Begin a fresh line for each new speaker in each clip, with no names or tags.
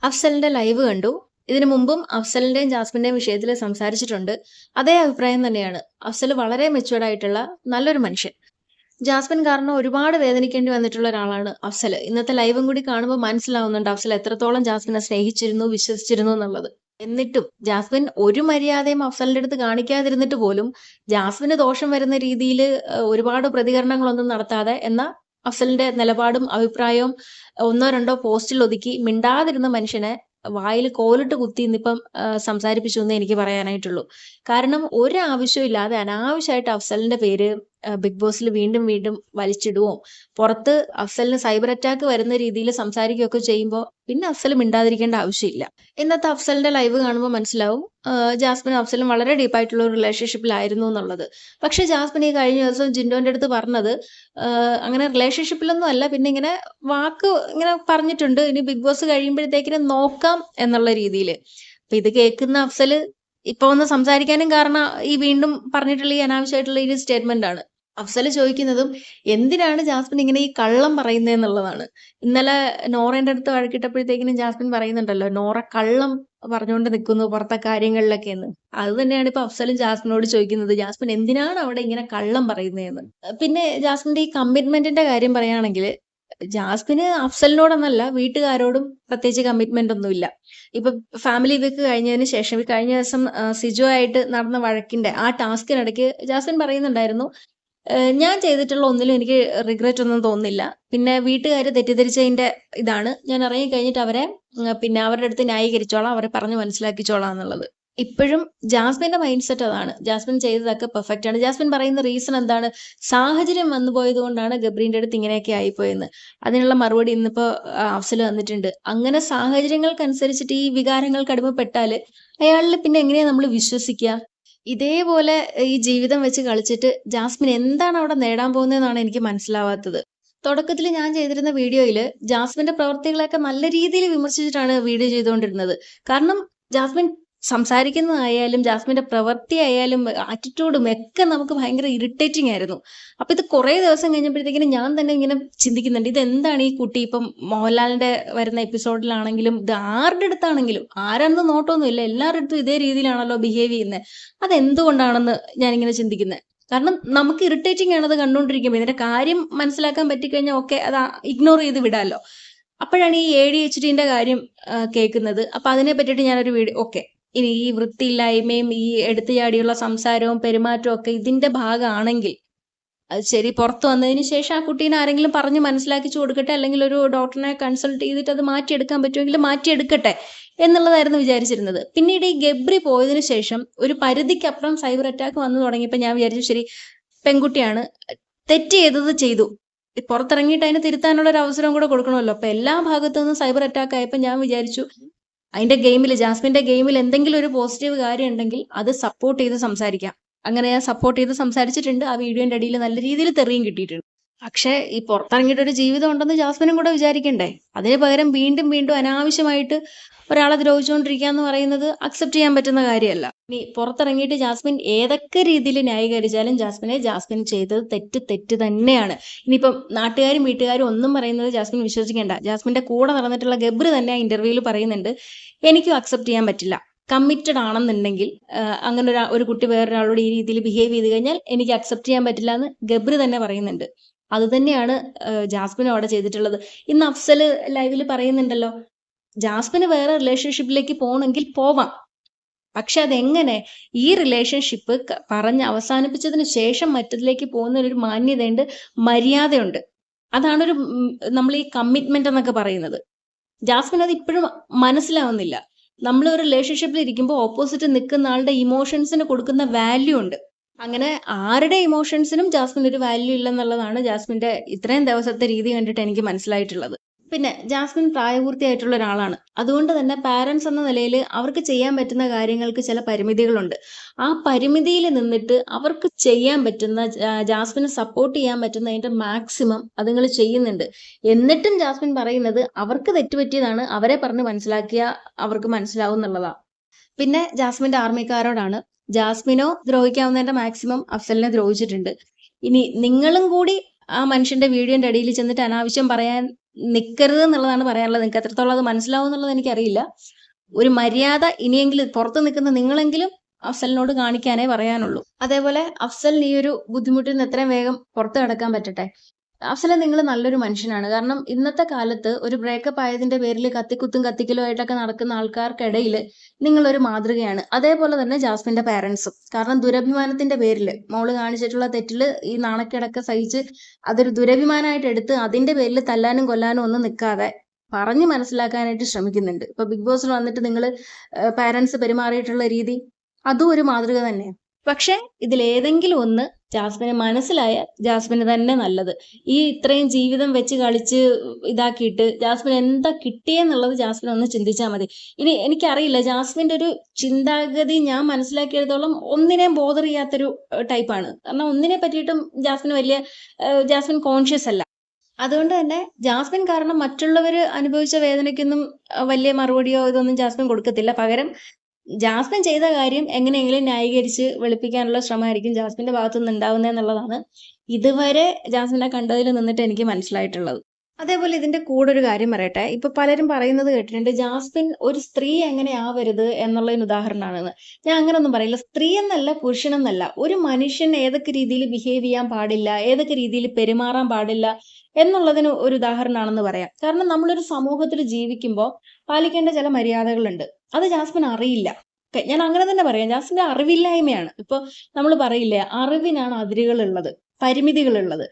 അഫ്സലിന്റെ live കണ്ടു. ഇതിനു മുമ്പും അഫ്സലിന്റെയും ജാസ്മിന്റെയും വിഷയത്തിൽ സംസാരിച്ചിട്ടുണ്ട്. അതേ അഭിപ്രായം തന്നെയാണ്. അഫ്സൽ വളരെ മെച്യൂർഡ് ആയിട്ടുള്ള നല്ലൊരു മനുഷ്യൻ. ജാസ്മിൻ കാരണം ഒരുപാട് വേദനിക്കേണ്ടി വന്നിട്ടുള്ള ഒരാളാണ് അഫ്സൽ. ഇന്നത്തെ ലൈവും കൂടി കാണുമ്പോൾ മനസ്സിലാവുന്നുണ്ട് അഫ്സൽ എത്രത്തോളം ജാസ്മിനെ സ്നേഹിച്ചിരുന്നു, വിശ്വസിച്ചിരുന്നു എന്നുള്ളത്. എന്നിട്ടും ജാസ്മിൻ ഒരു മര്യാദയും അഫ്സലിന്റെ അടുത്ത് കാണിക്കാതിരുന്നിട്ട് പോലും ജാസ്മിന് ദോഷം വരുന്ന രീതിയിൽ ഒരുപാട് പ്രതികരണങ്ങളൊന്നും നടത്താതെ അഫ്സലിന്റെ നിലപാടും അഭിപ്രായവും ഒന്നോ രണ്ടോ പോസ്റ്റിൽ ഒതുക്കി മിണ്ടാതിരുന്ന മനുഷ്യനെ വായിൽ കോലിട്ട് കുത്തി ഇന്നിപ്പം സംസാരിപ്പിച്ചു എന്നേ എനിക്ക് പറയാനായിട്ടുള്ളൂ. കാരണം ഒരാവശ്യമില്ലാതെ അനാവശ്യമായിട്ട് അഫ്സലിന്റെ പേര് ബിഗ് ബോസിൽ വീണ്ടും വീണ്ടും വലിച്ചിടുവോ, പുറത്ത് അഫ്സലിന് സൈബർ അറ്റാക്ക് വരുന്ന രീതിയിൽ സംസാരിക്കുകയൊക്കെ ചെയ്യുമ്പോൾ പിന്നെ അഫ്സൽ മിണ്ടാതിരിക്കേണ്ട ആവശ്യമില്ല. ഇന്നത്തെ അഫ്സലിന്റെ ലൈവ് കാണുമ്പോൾ മനസ്സിലാവും ജാസ്മിനും അഫ്സലും വളരെ ഡീപ്പായിട്ടുള്ള ഒരു റിലേഷൻഷിപ്പിലായിരുന്നു എന്നുള്ളത്. പക്ഷെ ജാസ്മിൻ ഈ കഴിഞ്ഞ ദിവസം ജിൻഡോന്റെ അടുത്ത് പറഞ്ഞത് അങ്ങനെ റിലേഷൻഷിപ്പിലൊന്നും അല്ല, പിന്നെ ഇങ്ങനെ വാക്ക് ഇങ്ങനെ പറഞ്ഞിട്ടുണ്ട്, ഇനി ബിഗ് ബോസ് കഴിയുമ്പോഴത്തേക്കിനും നോക്കാം എന്നുള്ള രീതിയിൽ. അപ്പൊ ഇത് കേൾക്കുന്ന അഫ്സല് ഇപ്പൊ ഒന്ന് സംസാരിക്കാനും കാരണം ഈ വീണ്ടും പറഞ്ഞിട്ടുള്ള ഈ അനാവശ്യമായിട്ടുള്ള ഈ സ്റ്റേറ്റ്മെന്റ് ആണ്. അഫ്സല് ചോദിക്കുന്നതും എന്തിനാണ് ജാസ്മിൻ ഇങ്ങനെ ഈ കള്ളം പറയുന്നതെന്നുള്ളതാണ്. ഇന്നലെ നോറേന്റെ അടുത്ത് വഴക്കിട്ടപ്പോഴത്തേക്കിനും ജാസ്മിൻ പറയുന്നുണ്ടല്ലോ, നോറ കള്ളം പറഞ്ഞുകൊണ്ട് നിൽക്കുന്നു പുറത്തെ കാര്യങ്ങളിലൊക്കെ എന്ന്. അത് തന്നെയാണ് ഇപ്പൊ അഫ്സലും ജാസ്മിനോട് ചോദിക്കുന്നത്, ജാസ്മിൻ എന്തിനാണ് അവിടെ ഇങ്ങനെ കള്ളം പറയുന്നതെന്ന്. പിന്നെ ജാസ്മിന്റെ ഈ കമ്മിറ്റ്മെന്റിന്റെ കാര്യം പറയുകയാണെങ്കിൽ ജാസ്മിന് അഫ്സലിനോടൊന്നല്ല വീട്ടുകാരോടും പ്രത്യേകിച്ച് കമ്മിറ്റ്മെന്റ് ഒന്നുമില്ല. ഇപ്പൊ ഫാമിലി വീക്ക് കഴിഞ്ഞതിന് ശേഷം കഴിഞ്ഞ ദിവസം സിജോ ആയിട്ട് നടന്ന വഴക്കിന്റെ ആ ടാസ്കിനിടയ്ക്ക് ജാസ്മിൻ പറയുന്നുണ്ടായിരുന്നു, ഞാൻ ചെയ്തിട്ടുള്ള ഒന്നിലും എനിക്ക് റിഗ്രറ്റ് ഒന്നും തോന്നുന്നില്ല. പിന്നെ വീട്ടുകാർ തെറ്റിദ്ധരിച്ചതിന്റെ ഇതാണ്, ഞാൻ ഇറങ്ങി കഴിഞ്ഞിട്ട് അവരെ പിന്നെ അവരുടെ അടുത്ത് ന്യായീകരിച്ചോളാം, അവരെ പറഞ്ഞ് മനസ്സിലാക്കിച്ചോളാം എന്നുള്ളത്. ഇപ്പോഴും ജാസ്മിന്റെ മൈൻഡ് സെറ്റ് അതാണ്. ജാസ്മിൻ ചെയ്തതൊക്കെ പെർഫെക്റ്റ് ആണ്. ജാസ്മിൻ പറയുന്ന റീസൺ എന്താണ്, സാഹചര്യം വന്നു പോയത് കൊണ്ടാണ് ഗബ്രീന്റെ അടുത്ത് ഇങ്ങനെയൊക്കെ ആയിപ്പോയെന്ന്. അതിനുള്ള മറുപടി ഇന്നിപ്പോ അഫ്സൽ വന്നിട്ടുണ്ട്. അങ്ങനെ സാഹചര്യങ്ങൾക്കനുസരിച്ചിട്ട് ഈ വികാരങ്ങൾക്ക് അടിമപ്പെട്ടാല് അയാളിൽ പിന്നെ എങ്ങനെയാ നമ്മൾ വിശ്വസിക്കുക? ഇതേപോലെ ഈ ജീവിതം വെച്ച് കളിച്ചിട്ട് ജാസ്മിൻ എന്താണ് അവിടെ നേടാൻ പോകുന്നതെന്നാണ് എനിക്ക് മനസ്സിലാവാത്തത്. തുടക്കത്തിൽ ഞാൻ ചെയ്തിരുന്ന വീഡിയോയിൽ ജാസ്മിന്റെ പ്രവർത്തികളൊക്കെ നല്ല രീതിയിൽ വിമർശിച്ചിട്ടാണ് വീഡിയോ ചെയ്തുകൊണ്ടിരുന്നത്. കാരണം ജാസ്മിൻ സംസാരിക്കുന്നതായാലും ജാസ്മിന്റെ പ്രവൃത്തി ആയാലും ആറ്റിറ്റ്യൂഡും ഒക്കെ നമുക്ക് ഭയങ്കര ഇറിറ്റേറ്റിംഗ് ആയിരുന്നു. അപ്പൊ ഇത് കുറെ ദിവസം കഴിഞ്ഞപ്പോഴത്തേക്കിനും ഞാൻ തന്നെ ഇങ്ങനെ ചിന്തിക്കുന്നുണ്ട്, ഇതെന്താണ് ഈ കുട്ടി ഇപ്പം മോഹൻലാലിന്റെ വരുന്ന എപ്പിസോഡിലാണെങ്കിലും ഇത് ആരുടെ അടുത്താണെങ്കിലും ആരാണെന്ന് നോട്ടമൊന്നുമില്ല, എല്ലാവരുടെ അടുത്തും ഇതേ രീതിയിലാണല്ലോ ബിഹേവ് ചെയ്യുന്നത്. അതെന്തുകൊണ്ടാണെന്ന് ഞാനിങ്ങനെ ചിന്തിക്കുന്നത്. കാരണം നമുക്ക് ഇറിറ്റേറ്റിംഗ് ആണത് കണ്ടുകൊണ്ടിരിക്കുമ്പോൾ. ഇതിന്റെ കാര്യം മനസ്സിലാക്കാൻ പറ്റിക്കഴിഞ്ഞാൽ ഓക്കെ, അത് ഇഗ്നോർ ചെയ്ത് വിടാമല്ലോ. അപ്പോഴാണ് ഈ ADHDന്റെ കാര്യം കേൾക്കുന്നത്. അപ്പൊ അതിനെ പറ്റിയിട്ട് ഞാനൊരു വീഡിയോ ഓക്കെ, ഇനി ഈ വൃത്തിയില്ലായ്മയും ഈ എടുത്തുചാടിയുള്ള സംസാരവും പെരുമാറ്റവും ഒക്കെ ഇതിന്റെ ഭാഗമാണെങ്കിൽ അത് ശരി, പുറത്തു വന്നതിന് ശേഷം ആ കുട്ടീനെ ആരെങ്കിലും പറഞ്ഞ് മനസ്സിലാക്കിച്ചു കൊടുക്കട്ടെ, അല്ലെങ്കിൽ ഒരു ഡോക്ടറിനെ കൺസൾട്ട് ചെയ്തിട്ട് അത് മാറ്റിയെടുക്കാൻ പറ്റുമെങ്കിൽ മാറ്റിയെടുക്കട്ടെ എന്നുള്ളതായിരുന്നു വിചാരിച്ചിരുന്നത്. പിന്നീട് ഈ ഗബ്രി പോയതിനു ശേഷം ഒരു പരിധിക്കപ്പുറം സൈബർ അറ്റാക്ക് വന്നു തുടങ്ങിയപ്പോൾ ഞാൻ വിചാരിച്ചു, ശരി പെൺകുട്ടിയാണ്, തെറ്റ് ചെയ്തത് ചെയ്തു, പുറത്തിറങ്ങിയിട്ട് അതിനെ തിരുത്താനുള്ള ഒരു അവസരം കൂടെ കൊടുക്കണമല്ലോ. അപ്പൊ എല്ലാ ഭാഗത്തു നിന്നും സൈബർ അറ്റാക്ക് ആയപ്പോൾ ഞാൻ വിചാരിച്ചു അതിന്റെ ഗെയിമിൽ, ജാസ്മിന്റെ ഗെയിമിൽ എന്തെങ്കിലും ഒരു പോസിറ്റീവ് കാര്യം ഉണ്ടെങ്കിൽ അത് സപ്പോർട്ട് ചെയ്ത് സംസാരിക്കാം. അങ്ങനെ ഞാൻ സപ്പോർട്ട് ചെയ്ത് സംസാരിച്ചിട്ടുണ്ട്. ആ വീഡിയോന്റെ അടിയിൽ നല്ല രീതിയിൽ തെറിയും കിട്ടിയിട്ടുണ്ട്. പക്ഷെ ഈ പുറത്തിറങ്ങിയിട്ട് ഒരു ജീവിതം ഉണ്ടെന്ന് ജാസ്മിനും കൂടെ വിചാരിക്കണ്ടേ? അതിന് പകരം വീണ്ടും വീണ്ടും അനാവശ്യമായിട്ട് ഒരാളെ ദ്രോഹിച്ചുകൊണ്ടിരിക്കുക എന്ന് പറയുന്നത് അക്സെപ്റ്റ് ചെയ്യാൻ പറ്റുന്ന കാര്യമല്ല. ഇനി പുറത്തിറങ്ങിയിട്ട് ജാസ്മിൻ ഏതൊക്കെ രീതിയിൽ ന്യായീകരിച്ചാലും ജാസ്മിൻ ചെയ്തത് തെറ്റ് തന്നെയാണ്. ഇനിയിപ്പം നാട്ടുകാരും വീട്ടുകാരും ഒന്നും പറയുന്നത് ജാസ്മിൻ വിശ്വസിക്കേണ്ട. ജാസ്മിന്റെ കൂടെ നടന്നിട്ടുള്ള ഗബ്രി തന്നെ ആ ഇന്റർവ്യൂവിൽ പറയുന്നുണ്ട്, എനിക്കും അക്സെപ്റ്റ് ചെയ്യാൻ പറ്റില്ല. കമ്മിറ്റഡ് ആണെന്നുണ്ടെങ്കിൽ അങ്ങനെ ഒരു കുട്ടി വേറൊരാളോട് ഈ രീതിയിൽ ബിഹേവ് ചെയ്ത് കഴിഞ്ഞാൽ എനിക്ക് അക്സെപ്റ്റ് ചെയ്യാൻ പറ്റില്ല എന്ന് ഗബ്രി തന്നെ പറയുന്നുണ്ട്. അത് തന്നെയാണ് ജാസ്മിനും അവിടെ ചെയ്തിട്ടുള്ളത്. ഇന്ന് അഫ്സൽ ലൈവിൽ പറയുന്നുണ്ടല്ലോ, ജാസ്മിന് വേറെ റിലേഷൻഷിപ്പിലേക്ക് പോകണമെങ്കിൽ പോവാം, പക്ഷെ അതെങ്ങനെ, ഈ റിലേഷൻഷിപ്പ് പറഞ്ഞ് അവസാനിപ്പിച്ചതിന് ശേഷം മറ്റതിലേക്ക് പോകുന്ന ഒരു മാന്യതയുണ്ട്, മര്യാദയുണ്ട്. അതാണ് നമ്മൾ ഈ കമ്മിറ്റ്മെന്റ് എന്നൊക്കെ പറയുന്നത്. ജാസ്മിൻ അത് ഇപ്പോഴും മനസ്സിലാവുന്നില്ല. നമ്മൾ ഒരു റിലേഷൻഷിപ്പിൽ ഇരിക്കുമ്പോൾ ഓപ്പോസിറ്റ് നിൽക്കുന്ന ആളുടെ ഇമോഷൻസിന് കൊടുക്കുന്ന വാല്യൂ ഉണ്ട്. അങ്ങനെ ആരുടെ ഇമോഷൻസിനും ജാസ്മിൻ ഒരു വാല്യൂ ഇല്ലെന്നുള്ളതാണ് ജാസ്മിന്റെ ഇത്രയും ദിവസത്തെ രീതി കണ്ടിട്ട് എനിക്ക് മനസ്സിലായിട്ടുള്ളത്. പിന്നെ ജാസ്മിൻ പ്രായപൂർത്തിയായിട്ടുള്ള ഒരാളാണ്. അതുകൊണ്ട് തന്നെ പാരന്റ്സ് എന്ന നിലയിൽ അവർക്ക് ചെയ്യാൻ പറ്റുന്ന കാര്യങ്ങൾക്ക് ചില പരിമിതികളുണ്ട്. ആ പരിമിതിയിൽ നിന്നിട്ട് അവർക്ക് ചെയ്യാൻ പറ്റുന്ന, ജാസ്മിനെ സപ്പോർട്ട് ചെയ്യാൻ പറ്റുന്നതിന്റെ മാക്സിമം അതുങ്ങൾ ചെയ്യുന്നുണ്ട്. എന്നിട്ടും ജാസ്മിൻ പറയുന്നത് അവർക്ക് തെറ്റുപറ്റിയതാണ്, അവരെ പറഞ്ഞ് മനസ്സിലാക്കിയ അവർക്ക് മനസ്സിലാവും എന്നുള്ളതാണ്. പിന്നെ ജാസ്മിന്റെ ആർമിക്കാരോടാണ്, ജാസ്മിനോ ദ്രോഹിക്കാവുന്നതിന്റെ മാക്സിമം അഫ്സലിനെ ദ്രോഹിച്ചിട്ടുണ്ട്. ഇനി നിങ്ങളും കൂടി ആ മനുഷ്യന്റെ വീഡിയോന്റെ അടിയിൽ ചെന്നിട്ട് അനാവശ്യം പറയാൻ നിൽക്കരുത് എന്നുള്ളതാണ് പറയാനുള്ളത്. നിങ്ങൾക്ക് എത്രത്തോളം അത് മനസ്സിലാവും എന്നുള്ളത് എനിക്കറിയില്ല. ഒരു മര്യാദ ഇനിയെങ്കിലും പുറത്ത് നിൽക്കുന്ന നിങ്ങളെങ്കിലും അഫ്സലിനോട് കാണിക്കാനേ പറയാനുള്ളൂ. അതേപോലെ അഫ്സലിന് ഈ ഒരു ബുദ്ധിമുട്ടിൽ നിന്ന് എത്രയും വേഗം പുറത്ത് കടക്കാൻ പറ്റട്ടെ. അഫ്സലെ, നിങ്ങൾ നല്ലൊരു മനുഷ്യനാണ്. കാരണം ഇന്നത്തെ കാലത്ത് ഒരു ബ്രേക്കപ്പ് ആയതിന്റെ പേരിൽ കത്തിക്കുത്തും കത്തിക്കലും ആയിട്ടൊക്കെ നടക്കുന്ന ആൾക്കാർക്കിടയിൽ നിങ്ങളൊരു മാതൃകയാണ്. അതേപോലെ തന്നെ ജാസ്മിന്റെ പാരന്റ്സും. കാരണം ദുരഭിമാനത്തിന്റെ പേരിൽ മോള് കാണിച്ചിട്ടുള്ള തെറ്റിൽ ഈ നാണക്കേടൊക്കെ സഹിച്ച് അതൊരു ദുരഭിമാനമായിട്ട് എടുത്ത് അതിന്റെ പേരിൽ തല്ലാനും കൊല്ലാനും ഒന്നും നിൽക്കാതെ പറഞ്ഞ് മനസ്സിലാക്കാനായിട്ട് ശ്രമിക്കുന്നുണ്ട്. ഇപ്പൊ ബിഗ് ബോസിൽ വന്നിട്ട് നിങ്ങൾ പാരന്റ്സ് പെരുമാറിയിട്ടുള്ള രീതി അതും ഒരു മാതൃക തന്നെയാണ്. പക്ഷെ ഇതിലേതെങ്കിലും ഒന്ന് ജാസ്മിനെ മനസ്സിലായ ജാസ്മിന് തന്നെ നല്ലത്. ഈ ഇത്രയും ജീവിതം വെച്ച് കളിച്ച് ഇതാക്കിയിട്ട് ജാസ്മിൻ എന്താ കിട്ടിയെന്നുള്ളത് ജാസ്മിൻ ഒന്ന് ചിന്തിച്ചാൽ മതി. ഇനി എനിക്കറിയില്ല, ജാസ്മിന്റെ ഒരു ചിന്താഗതി ഞാൻ മനസ്സിലാക്കിയെടുത്തോളം ഒന്നിനെയും ബോധർ ചെയ്യാത്തൊരു ടൈപ്പാണ്. കാരണം ഒന്നിനെ പറ്റിയിട്ടും ജാസ്മിൻ കോൺഷ്യസ് അല്ല. അതുകൊണ്ട് തന്നെ ജാസ്മിൻ കാരണം മറ്റുള്ളവർ അനുഭവിച്ച വേദനയ്ക്കൊന്നും വലിയ മറുപടിയോ ഇതൊന്നും ജാസ്മിൻ കൊടുക്കത്തില്ല. പകരം ജാസ്മിൻ ചെയ്ത കാര്യം എങ്ങനെയെങ്കിലും ന്യായീകരിച്ച് വെളുപ്പിക്കാനുള്ള ശ്രമമായിരിക്കും ജാസ്മിന്റെ ഭാഗത്തു നിന്ന് ഉണ്ടാവുന്നതെന്നുള്ളതാണ് ഇതുവരെ ജാസ്മിനെ കണ്ടതിൽ നിന്നിട്ട് എനിക്ക് മനസ്സിലായിട്ടുള്ളത്. അതേപോലെ ഇതിന്റെ കൂടെ ഒരു കാര്യം പറയട്ടെ. ഇപ്പൊ പലരും പറയുന്നത് കേട്ടിട്ടുണ്ട്, ജാസ്മിൻ ഒരു സ്ത്രീ എങ്ങനെ ആവരുത് എന്നുള്ളതിന് ഉദാഹരണമാണെന്ന്. ഞാൻ അങ്ങനൊന്നും പറയില്ല. സ്ത്രീ എന്നല്ല, പുരുഷനെന്നല്ല, ഒരു മനുഷ്യൻ ഏതൊക്കെ രീതിയിൽ ബിഹേവ് ചെയ്യാൻ പാടില്ല, ഏതൊക്കെ രീതിയിൽ പെരുമാറാൻ പാടില്ല എന്നുള്ളതിന് ഒരു ഉദാഹരണമാണെന്ന് പറയാം. കാരണം നമ്മളൊരു സമൂഹത്തിൽ ജീവിക്കുമ്പോൾ പാലിക്കേണ്ട ചില മര്യാദകളുണ്ട്. അത് ജാസ്മിൻ അറിയില്ല. ഞാൻ അങ്ങനെ തന്നെ പറയാം, ജാസ്മിന്റെ അറിവില്ലായ്മയാണ്. ഇപ്പൊ നമ്മൾ പറയില്ലേ, അറിവിനാണ് അതിരുകളുള്ളത്, പരിമിതികളുള്ളത്.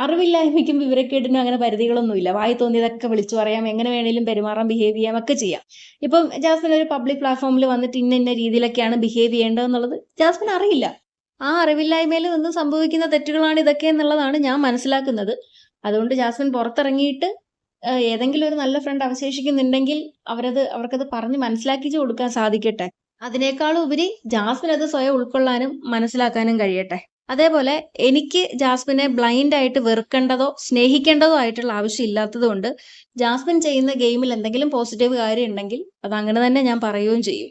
അറിവില്ലായ്മയ്ക്കും വിവരക്കേടിനും അങ്ങനെ പരിധികളൊന്നുമില്ല. വായി തോന്നിയതൊക്കെ വിളിച്ചു പറയാം, എങ്ങനെ വേണേലും പെരുമാറാം, ബിഹേവ് ചെയ്യാം, ഒക്കെ ചെയ്യാം. ഇപ്പം ജാസ്മിൻ ഒരു പബ്ലിക് പ്ലാറ്റ്ഫോമിൽ വന്നിട്ട് ഇന്ന രീതിയിലൊക്കെയാണ് ബിഹേവ് ചെയ്യേണ്ടതെന്നുള്ളത് ജാസ്മിൻ അറിയില്ല. ആ അറിവില്ലായ്മയിൽ നിന്ന് സംഭവിക്കുന്ന തെറ്റുകളാണ് ഇതൊക്കെ എന്നുള്ളതാണ് ഞാൻ മനസ്സിലാക്കുന്നത്. അതുകൊണ്ട് ജാസ്മിൻ പുറത്തിറങ്ങിയിട്ട് ഏതെങ്കിലും ഒരു നല്ല ഫ്രണ്ട് അവശേഷിക്കുന്നുണ്ടെങ്കിൽ അവർക്കത് പറഞ്ഞ് മനസ്സിലാക്കിച്ചു കൊടുക്കാൻ സാധിക്കട്ടെ. അതിനേക്കാളും ഉപരി ജാസ്മിൻ അത് സ്വയം ഉൾക്കൊള്ളാനും മനസ്സിലാക്കാനും കഴിയട്ടെ. അതേപോലെ എനിക്ക് ജാസ്മിനെ ബ്ലൈൻഡ് ആയിട്ട് വെറുക്കേണ്ടതോ സ്നേഹിക്കേണ്ടതോ ആയിട്ടുള്ള ആവശ്യം ഇല്ലാത്തത് കൊണ്ട് ജാസ്മിൻ ചെയ്യുന്ന ഗെയിമിൽ എന്തെങ്കിലും പോസിറ്റീവ് കാര്യം ഉണ്ടെങ്കിൽ അത് അങ്ങനെ തന്നെ ഞാൻ പറയുകയും ചെയ്യും.